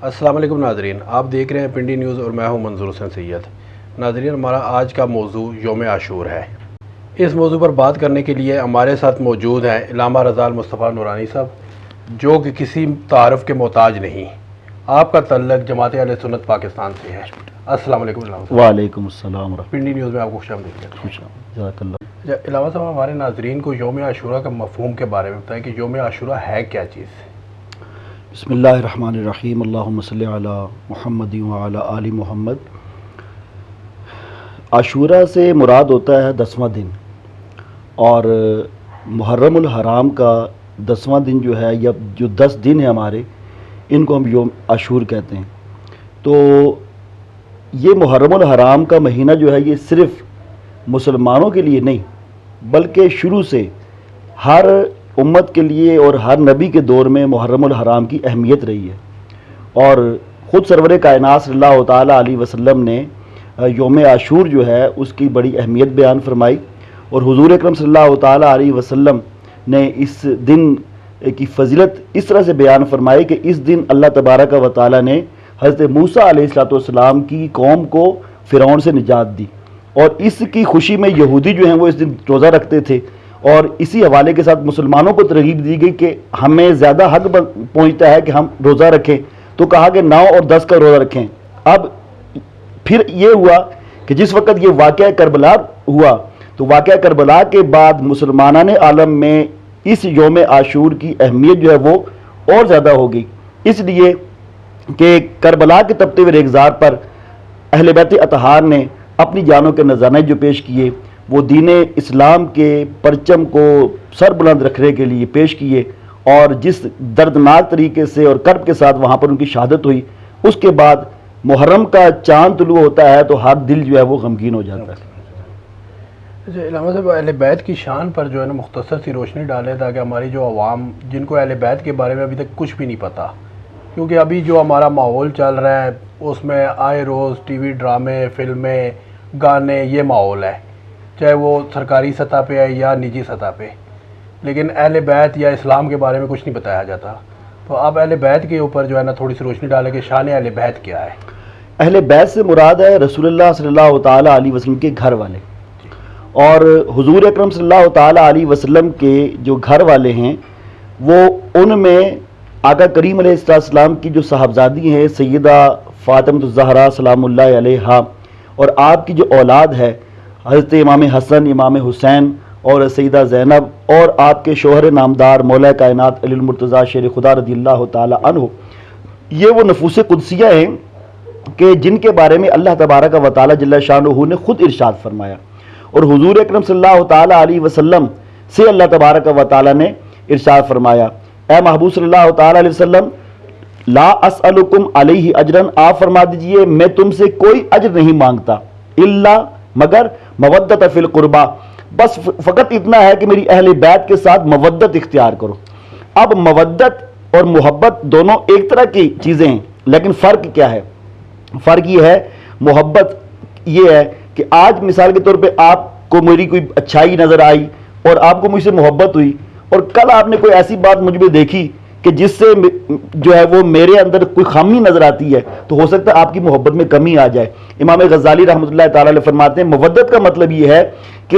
السلام علیکم ناظرین، آپ دیکھ رہے ہیں پنڈی نیوز اور میں ہوں منظور حسین سید۔ ناظرین، ہمارا آج کا موضوع یوم عاشور ہے۔ اس موضوع پر بات کرنے کے لیے ہمارے ساتھ موجود ہیں علامہ رضا المصطفیٰ نورانی صاحب، جو کہ کسی تعارف کے محتاج نہیں۔ آپ کا تعلق جماعت اہل سنت پاکستان سے ہے۔ السلام علیکم علامہ صاحب۔ وعلیکم السلام ورحمۃ پنڈی نیوز میں آپ کو خوش آمدید کہتے ہیں۔ جزاک اللہ۔ علامہ صاحب، ہمارے ناظرین کو یوم عاشورہ کا مفہوم کے بارے میں بتائیں کہ یوم عاشورہ ہے کیا چیز؟ بسم اللہ الرحمن الرحیم، اللہم صلی علی محمد وعلی آل محمد۔ عاشورہ سے مراد ہوتا ہے 10واں دن، اور محرم الحرام کا 10واں دن جو ہے، یا جو 10 دن ہیں ہمارے، ان کو ہم یوم عاشور کہتے ہیں۔ تو یہ محرم الحرام کا مہینہ جو ہے، یہ صرف مسلمانوں کے لیے نہیں بلکہ شروع سے ہر امت کے لیے اور ہر نبی کے دور میں محرم الحرام کی اہمیت رہی ہے۔ اور خود سرور کائنات صلی اللہ تعالیٰ علیہ وسلم نے یوم عاشور جو ہے اس کی بڑی اہمیت بیان فرمائی، اور حضور اکرم صلی اللہ تعالیٰ علیہ وسلم نے اس دن کی فضیلت اس طرح سے بیان فرمائی کہ اس دن اللہ تبارک و تعالیٰ نے حضرت موسیٰ علیہ السلام کی قوم کو فرعون سے نجات دی، اور اس کی خوشی میں یہودی جو ہیں وہ اس دن روزہ رکھتے تھے، اور اسی حوالے کے ساتھ مسلمانوں کو ترغیب دی گئی کہ ہمیں زیادہ حق پہنچتا ہے کہ ہم روزہ رکھیں، تو کہا کہ 9 اور 10 کا روزہ رکھیں۔ اب پھر یہ ہوا کہ جس وقت یہ واقعہ کربلا ہوا، تو واقعہ کربلا کے بعد مسلمانان عالم میں اس یوم عاشور کی اہمیت جو ہے وہ اور زیادہ ہو گئی، اس لیے کہ کربلا کے تپتے ہوئے ریگزار پر اہل بیت اطہار نے اپنی جانوں کے نذرانے جو پیش کیے، وہ دین اسلام کے پرچم کو سر بلند رکھنے کے لیے پیش کیے، اور جس دردناک طریقے سے اور کرب کے ساتھ وہاں پر ان کی شہادت ہوئی، اس کے بعد محرم کا چاند طلوع ہوتا ہے تو ہر دل جو ہے وہ غمگین ہو جاتا ہے۔ علامہ صاحب، اہل بیت کی شان پر جو ہے نا مختصر سی روشنی ڈالے تاکہ ہماری جو عوام جن کو اہل بیت کے بارے میں ابھی تک کچھ بھی نہیں پتہ، کیونکہ ابھی جو ہمارا ماحول چل رہا ہے اس میں آئے روز ٹی وی ڈرامے، فلمیں، گانے، یہ ماحول ہے، چاہے وہ سرکاری سطح پہ ہے یا نجی سطح پہ، لیکن اہل بیت یا اسلام کے بارے میں کچھ نہیں بتایا جاتا۔ تو آپ اہل بیت کے اوپر جو ہے نا تھوڑی سی روشنی ڈالیں کہ شان اہل بیت کیا ہے؟ اہل بیت سے مراد ہے رسول اللہ صلی اللہ تعالیٰ علیہ وسلم کے گھر والے، اور حضور اکرم صلی اللہ تعالیٰ علیہ وسلم کے جو گھر والے ہیں وہ ان میں آقا کریم علیہ السلام کی جو صاحبزادی ہیں سیدہ فاطمہ الزہرا سلام اللہ علیہا، اور آپ کی جو اولاد ہے حضرت امام حسن، امام حسین اور سیدہ زینب، اور آپ کے شوہر نامدار مولا کائنات علی المرتضیٰ شیر خدا رضی اللہ تعالیٰ عنہ، یہ وہ نفوس قدسیہ ہیں کہ جن کے بارے میں اللہ تبارک و تعالیٰ جل شانہ نے خود ارشاد فرمایا، اور حضور اکرم صلی اللہ تعالیٰ علیہ وسلم سے اللہ تبارک و تعالیٰ نے ارشاد فرمایا، اے محبوب صلی اللہ تعالیٰ علیہ وسلم، لا اسألکم علیہ اجرا، آپ فرما دیجئے میں تم سے کوئی اجر نہیں مانگتا، الا مگر مودت فی القربہ، بس فقط اتنا ہے کہ میری اہل بیت کے ساتھ مودت اختیار کرو۔ اب مودت اور محبت دونوں ایک طرح کی چیزیں ہیں، لیکن فرق کیا ہے؟ فرق یہ ہے، محبت یہ ہے کہ آج مثال کے طور پہ آپ کو میری کوئی اچھائی نظر آئی اور آپ کو مجھ سے محبت ہوئی، اور کل آپ نے کوئی ایسی بات مجھ میں دیکھی کہ جس سے جو ہے وہ میرے اندر کوئی خامی نظر آتی ہے، تو ہو سکتا ہے آپ کی محبت میں کمی آ جائے۔ امام غزالی رحمۃ اللہ تعالیٰ علیہ فرماتے ہیں مودت کا مطلب یہ ہے کہ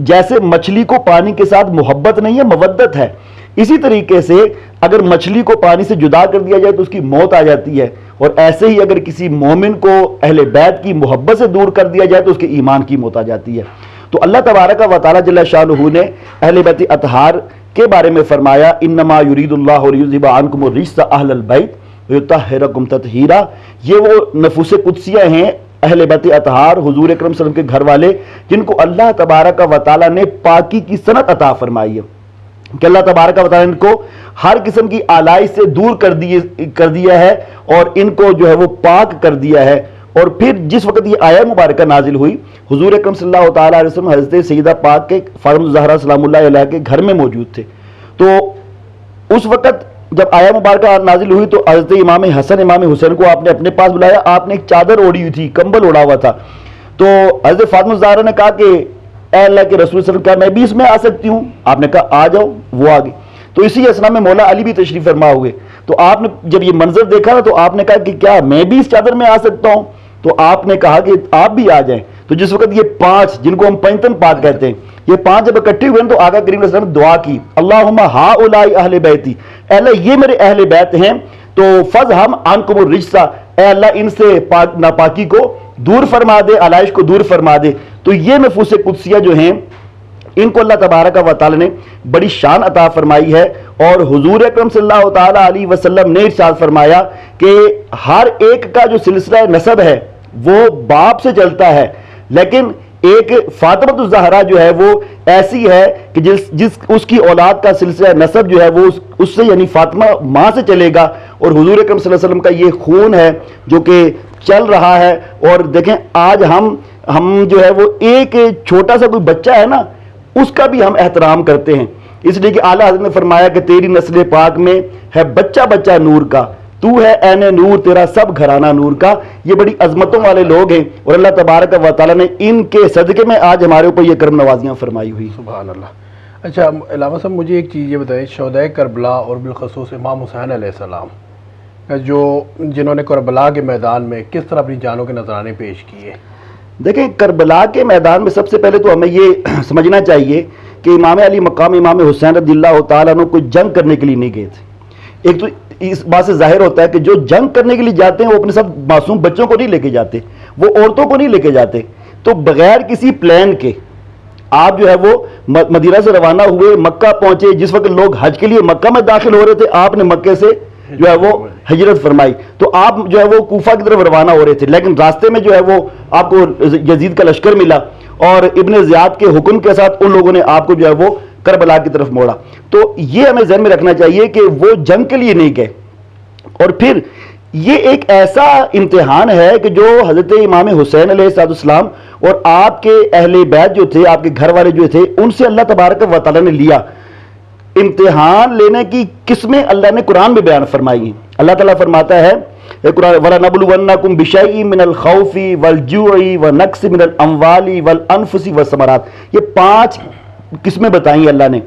جیسے مچھلی کو پانی کے ساتھ محبت نہیں ہے، مودت ہے، اسی طریقے سے اگر مچھلی کو پانی سے جدا کر دیا جائے تو اس کی موت آ جاتی ہے، اور ایسے ہی اگر کسی مومن کو اہل بیت کی محبت سے دور کر دیا جائے تو اس کے ایمان کی موت آ جاتی ہے۔ تو اللہ تبارک و تعالیٰ جل شانہ نے اہل بیت اطہار کے بارے میں فرمایا، انما یرید اللہ لیذھب عنکم الرجس اہل البیت ویطہرکم تطہیرا، یہ وہ نفوس قدسیہ ہیں اہل بیت اطہار، حضور اکرم صلی اللہ علیہ وسلم کے گھر والے، جن کو اللہ تبارک و تعالیٰ نے پاکی کی صنعت عطا فرمائی ہے، کہ اللہ تبارک و تعالیٰ نے ان کو ہر قسم کی آلائش سے دور کر دیا ہے، اور ان کو جو ہے وہ پاک کر دیا ہے۔ اور پھر جس وقت یہ آیہ مبارکہ نازل ہوئی، حضور اکرم صلی اللہ تعالیٰ علیہ وسلم حضرت سیدہ پاک کے فاطمہ الزہرا سلام اللہ علیہ کے گھر میں موجود تھے، تو اس وقت جب آیہ مبارکہ نازل ہوئی تو حضرت امام حسن، امام حسین کو آپ نے اپنے پاس بلایا، آپ نے ایک چادر اوڑھی ہوئی تھی، کمبل اوڑھا ہوا تھا، تو حضرت فاطمہ الزہرا نے کہا کہ اے اللہ کے رسول صلی اللہ علیہ وسلم، کیا میں بھی اس میں آ سکتی ہوں؟ آپ نے کہا آ جاؤ، وہ آ گئی۔ تو اسی اسنا میں مولا علی بھی تشریف فرما ہوئے، تو آپ نے جب یہ منظر دیکھا نا تو آپ نے کہا کہ کیا میں بھی اس چادر میں آ سکتا ہوں؟ تو آپ نے کہا کہ آپ بھی آ جائیں. تو جس وقت یہ 5 جن کو ہم پنجتن پاک کہتے ہیں، یہ 5 جب اکٹھے ہوئے تو آقا کریم علیہ السلام نے دعا کی، اللہم ہؤلاء اہل بیتی، اے اللہ یہ میرے اہل بیت ہیں، تو فضھم عنکم الرجس، اے اللہ ان سے ناپاکی کو دور فرما دے، علائش کو دور فرما دے. تو یہ نفوس قدسیہ جو ہیں ان کو اللہ تبارک و تعالی نے بڑی شان عطا فرمائی ہے. اور حضور اکرم صلی اللہ تعالی علیہ وسلم نے ارشاد فرمایا کہ ہر ایک کا جو سلسلہ نسب ہے وہ باپ سے چلتا ہے، لیکن ایک فاطمہ الزہرا جو ہے وہ ایسی ہے کہ جس اس کی اولاد کا سلسلہ نسب جو ہے وہ اس سے یعنی فاطمہ ماں سے چلے گا. اور حضور اکرم صلی اللہ علیہ وسلم کا یہ خون ہے جو کہ چل رہا ہے. اور دیکھیں آج ہم جو ہے وہ ایک چھوٹا سا کوئی بچہ ہے نا، اس کا بھی ہم احترام کرتے ہیں، اس لیے کہ اعلیٰ حضرت نے فرمایا کہ تیری نسل پاک میں ہے بچہ بچہ نور کا، تو ہے عین نور، تیرا سب گھرانہ نور کا. یہ بڑی عظمتوں والے لوگ ہیں اور اللہ تبارک و تعالیٰ نے ان کے صدقے میں آج ہمارے اوپر یہ کرم نوازیاں فرمائی ہوئی. سبحان اللہ. اچھا علامہ صاحب مجھے ایک چیز یہ بتائیے، شہداء کربلا اور بالخصوص امام حسین علیہ السلام جنہوں نے کربلا کے میدان میں کس طرح اپنی جانوں کے نذرانے پیش کیے؟ دیکھیں کربلا کے میدان میں سب سے پہلے تو ہمیں یہ سمجھنا چاہیے کہ امام علی مقام امام حسین رضی اللہ تعالیٰ عنہ کوئی جنگ کرنے کے لیے نہیں گئے تھے. ایک تو اس بات سے ظاہر ہوتا ہے کہ جو جنگ کرنے کے لیے جاتے ہیں وہ اپنے ساتھ معصوم بچوں کو نہیں لے کے جاتے، وہ عورتوں کو نہیں لے کے جاتے. تو بغیر کسی پلان کے آپ جو ہے وہ مدینہ سے روانہ ہوئے، مکہ پہنچے. جس وقت لوگ حج کے لیے مکہ میں داخل ہو رہے تھے آپ نے مکے سے جو ہے وہ ہجرت فرمائی، تو آپ جو ہے وہ کوفہ کی طرف روانہ ہو رہے تھے، لیکن راستے میں جو ہے وہ آپ کو یزید کا لشکر ملا اور ابن زیاد کے حکم کے ساتھ ان لوگوں نے آپ کو جو ہے وہ کربلا کی طرف موڑا. تو یہ ہمیں ذہن میں رکھنا چاہیے کہ وہ جنگ کے لیے نہیں گئے. اور پھر یہ ایک ایسا امتحان ہے کہ جو حضرت امام حسین علیہ السلام اور آپ کے اہل بیت جو تھے، آپ کے گھر والے جو تھے، ان سے اللہ تبارک و تعالیٰ نے لیا. امتحان لینے کی قسمیں اللہ نے قرآن میں بیان فرمائی ہیں. اللہ تعالیٰ فرماتا ہے وَلَنَبْلُوَنَّكُمْ بِشَيْءٍ مِّنَ الْخَوْفِ وَالْجُوعِ وَنَقْصٍ مِّنَ الْأَمْوَالِ وَالْأَنفُسِ وَالثَّمَرَاتِ. یہ 5 قسمیں بتائیں اللہ نے.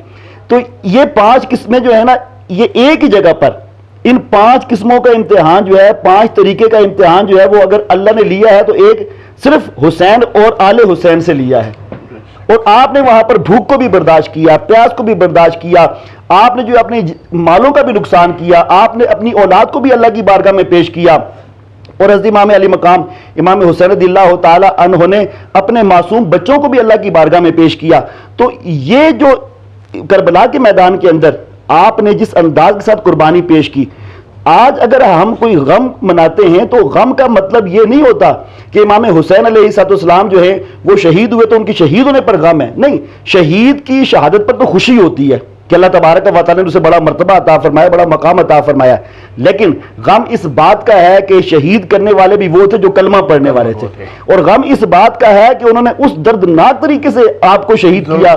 تو یہ 5 قسمیں جو ہے نا، یہ ایک ہی جگہ پر ان 5 قسموں کا امتحان جو ہے، 5 طریقے کا امتحان جو ہے وہ اگر اللہ نے لیا ہے تو ایک صرف حسین اور آل حسین سے لیا ہے. اور آپ نے وہاں پر بھوک کو بھی برداشت کیا، پیاس کو بھی برداشت کیا، آپ نے جو اپنے مالوں کا بھی نقصان کیا، آپ نے اپنی اولاد کو بھی اللہ کی بارگاہ میں پیش کیا. اور حضرت امام علی مقام امام حسین رضی اللہ تعالی عنہ نے اپنے معصوم بچوں کو بھی اللہ کی بارگاہ میں پیش کیا. تو یہ جو کربلا کے میدان کے اندر آپ نے جس انداز کے ساتھ قربانی پیش کی، آج اگر ہم کوئی غم مناتے ہیں تو غم کا مطلب یہ نہیں ہوتا کہ امام حسین علیہ السلام جو ہے وہ شہید ہوئے تو ان کی شہید ہونے پر غم ہے. نہیں، شہید کی شہادت پر تو خوشی ہوتی ہے کہ اللہ تبارک و تعالیٰ نے اسے بڑا مرتبہ عطا فرمایا، بڑا مقام عطا فرمایا. لیکن غم اس بات کا ہے کہ شہید کرنے والے بھی وہ تھے جو کلمہ پڑھنے والے تھے، اور غم اس بات کا ہے کہ انہوں نے اس دردناک طریقے سے آپ کو شہید کیا،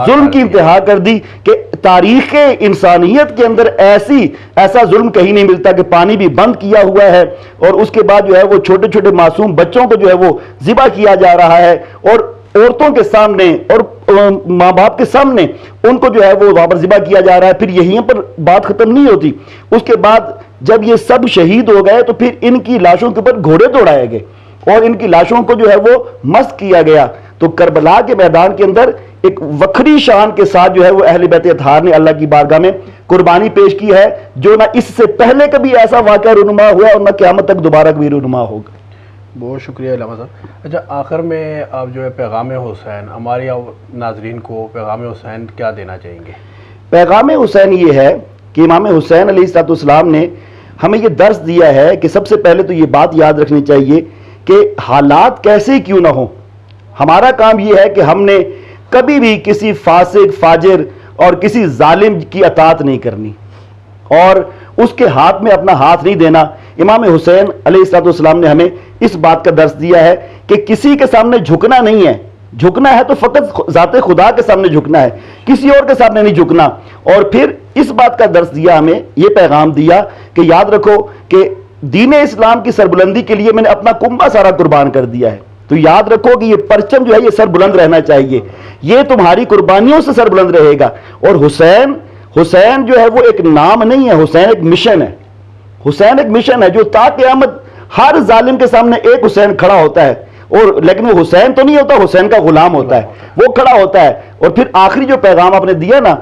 ظلم کی انتہا کر دی کہ تاریخ انسانیت کے اندر ایسا ظلم کہیں نہیں ملتا کہ پانی بھی بند کیا ہوا ہے اور اس کے بعد جو ہے وہ چھوٹے چھوٹے معصوم بچوں کو جو ہے وہ ذبح کیا جا رہا ہے، اور عورتوں کے سامنے اور ماں باپ کے سامنے ان کو جو ہے وہ وہاں پر ذبح کیا جا رہا ہے. پھر یہیں پر بات ختم نہیں ہوتی، اس کے بعد جب یہ سب شہید ہو گئے تو پھر ان کی لاشوں کے اوپر گھوڑے دوڑائے گئے اور ان کی لاشوں کو جو ہے وہ مسخ کیا گیا. تو کربلا کے میدان کے اندر ایک وکھری شان کے ساتھ جو ہے وہ اہل بیت اطہار نے اللہ کی بارگاہ میں قربانی پیش کی ہے، جو نہ اس سے پہلے کبھی ایسا واقعہ رونما ہوا اور نہ قیامت تک دوبارہ کبھی رونما ہوگا. بہت شکریہ علامہ صاحب. اچھا آخر میں آپ جو ہے پیغام حسین، ہمارے ناظرین کو پیغام حسین کیا دینا چاہیں گے؟ پیغام حسین یہ ہے کہ امام حسین علیہ السلام نے ہمیں یہ درس دیا ہے کہ سب سے پہلے تو یہ بات یاد رکھنی چاہیے کہ حالات کیسے کیوں نہ ہوں، ہمارا کام یہ ہے کہ ہم نے کبھی بھی کسی فاسق فاجر اور کسی ظالم کی اطاعت نہیں کرنی اور اس کے ہاتھ میں اپنا ہاتھ نہیں دینا. امام حسین علیہ السلام نے ہمیں اس بات کا درس دیا ہے کہ کسی کے سامنے جھکنا نہیں ہے، جھکنا ہے تو فقط ذات خدا کے سامنے جھکنا ہے، کسی اور کے سامنے نہیں جھکنا. اور پھر اس بات کا درس دیا ہمیں، یہ پیغام دیا کہ یاد رکھو کہ دین اسلام کی سربلندی کے لیے میں نے اپنا کنبہ سارا قربان کر دیا ہے. تو یاد رکھو کہ یہ پرچم جو ہے یہ سر بلند رہنا چاہیے، یہ تمہاری قربانیوں سے سر بلند رہے گا. اور حسین جو ہے وہ ایک نام نہیں ہے، حسین ایک مشن ہے. حسین ایک مشن ہے جو تا قیامت ہر ظالم کے سامنے ایک حسین کھڑا ہوتا ہے، اور لیکن وہ حسین تو نہیں ہوتا، حسین کا غلام ہوتا ہے، وہ کھڑا ہوتا ہے۔ اور پھر آخری جو پیغام آپ نے دیا نا،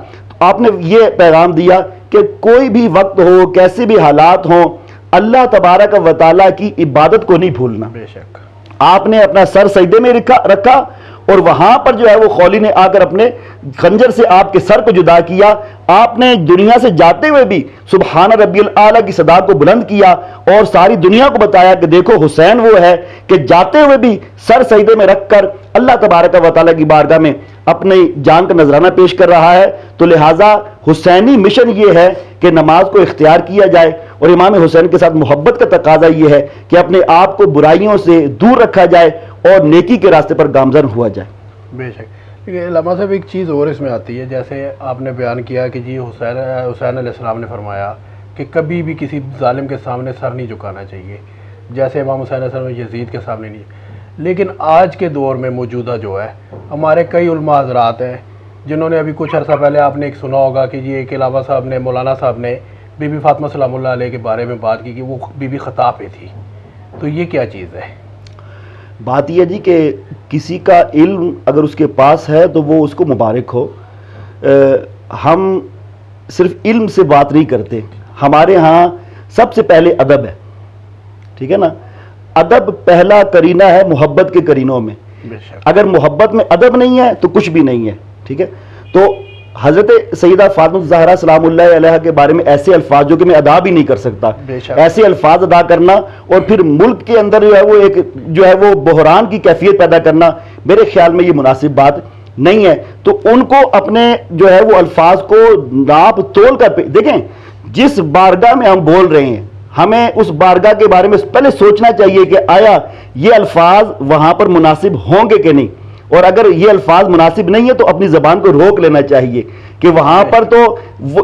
آپ نے یہ پیغام دیا کہ کوئی بھی وقت ہو، کیسے بھی حالات ہوں، اللہ تبارک و تعالیٰ کی عبادت کو نہیں بھولنا۔ بے شک آپ نے اپنا سر سجدے میں رکھا، اور وہاں پر جو ہے وہ خولی نے آ کر اپنے خنجر سے آپ کے سر کو جدا کیا۔ آپ نے دنیا سے جاتے ہوئے بھی سبحان ربی الاعلیٰ کی صدا کو بلند کیا، اور ساری دنیا کو بتایا کہ دیکھو حسین وہ ہے کہ جاتے ہوئے بھی سر سجدے میں رکھ کر اللہ تبارک و تعالیٰ کی بارگاہ میں اپنی جان کا نذرانہ پیش کر رہا ہے۔ تو لہٰذا حسینی مشن یہ ہے کہ نماز کو اختیار کیا جائے، اور امام حسین کے ساتھ محبت کا تقاضا یہ ہے کہ اپنے آپ کو برائیوں سے دور رکھا جائے اور نیکی کے راستے پر گامزن ہوا جائے۔ بے شک۔ لیکن علامہ صاحب ایک چیز اور اس میں آتی ہے، جیسے آپ نے بیان کیا کہ جی حسین علیہ السلام نے فرمایا کہ کبھی بھی کسی ظالم کے سامنے سر نہیں جھکانا چاہیے، جیسے امام حسین علیہ السلام یزید کے سامنے نہیں۔ لیکن آج کے دور میں موجودہ جو ہے ہمارے کئی علماء حضرات ہیں جنہوں نے ابھی کچھ عرصہ پہلے آپ نے ایک سنا ہوگا کہ جی ایک علامہ صاحب نے، مولانا صاحب نے بی بی فاطمہ سلام اللہ علیہ کے بارے میں بات کی کہ وہ بی بی خطا پہ تھی، تو یہ کیا چیز ہے؟ بات یہ ہے جی کہ کسی کا علم اگر اس کے پاس ہے تو وہ اس کو مبارک ہو۔ ہم صرف علم سے بات نہیں کرتے، ہمارے ہاں سب سے پہلے ادب ہے، ٹھیک ہے نا؟ ادب پہلا کرینہ ہے محبت کے کرینوں میں۔ بے شک اگر محبت میں ادب نہیں ہے تو کچھ بھی نہیں ہے، ٹھیک ہے؟ تو حضرت سیدہ فاطمہ زہرا سلام اللہ علیہ کے بارے میں ایسے الفاظ جو کہ میں ادا بھی نہیں کر سکتا، بے شک ایسے الفاظ ادا کرنا اور پھر ملک کے اندر جو ہے وہ ایک جو ہے وہ بحران کی کیفیت پیدا کرنا، میرے خیال میں یہ مناسب بات نہیں ہے۔ تو ان کو اپنے جو ہے وہ الفاظ کو ناپ تول کر دیکھیں، جس بارگاہ میں ہم بول رہے ہیں ہمیں اس بارگاہ کے بارے میں پہلے سوچنا چاہیے کہ آیا یہ الفاظ وہاں پر مناسب ہوں گے کہ نہیں، اور اگر یہ الفاظ مناسب نہیں ہے تو اپنی زبان کو روک لینا چاہیے کہ وہاں پر تو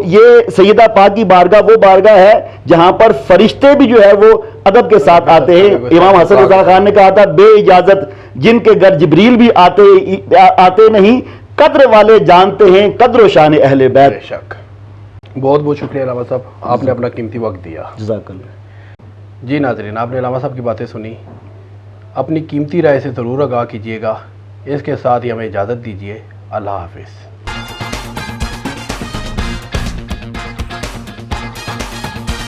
یہ سیدہ پاک کی بارگاہ وہ بارگاہ ہے جہاں پر فرشتے بھی جو ہے وہ ادب کے ساتھ آتے ہیں۔ امام حسن رضا خان نے کہا تھا بے اجازت جن کے گھر جبریل بھی آتے نہیں، قدر والے جانتے ہیں قدر و شان اہل بیت۔ بے شک۔ بہت بہت شکریہ علامہ صاحب، آپ نے اپنا قیمتی وقت دیا۔ جزاک اللہ۔ جی ناظرین، آپ نے علامہ صاحب کی باتیں سنی، اپنی قیمتی رائے سے ضرور آگاہ کیجیے گا۔ اس کے ساتھ ہی ہمیں اجازت دیجیے، اللہ حافظ۔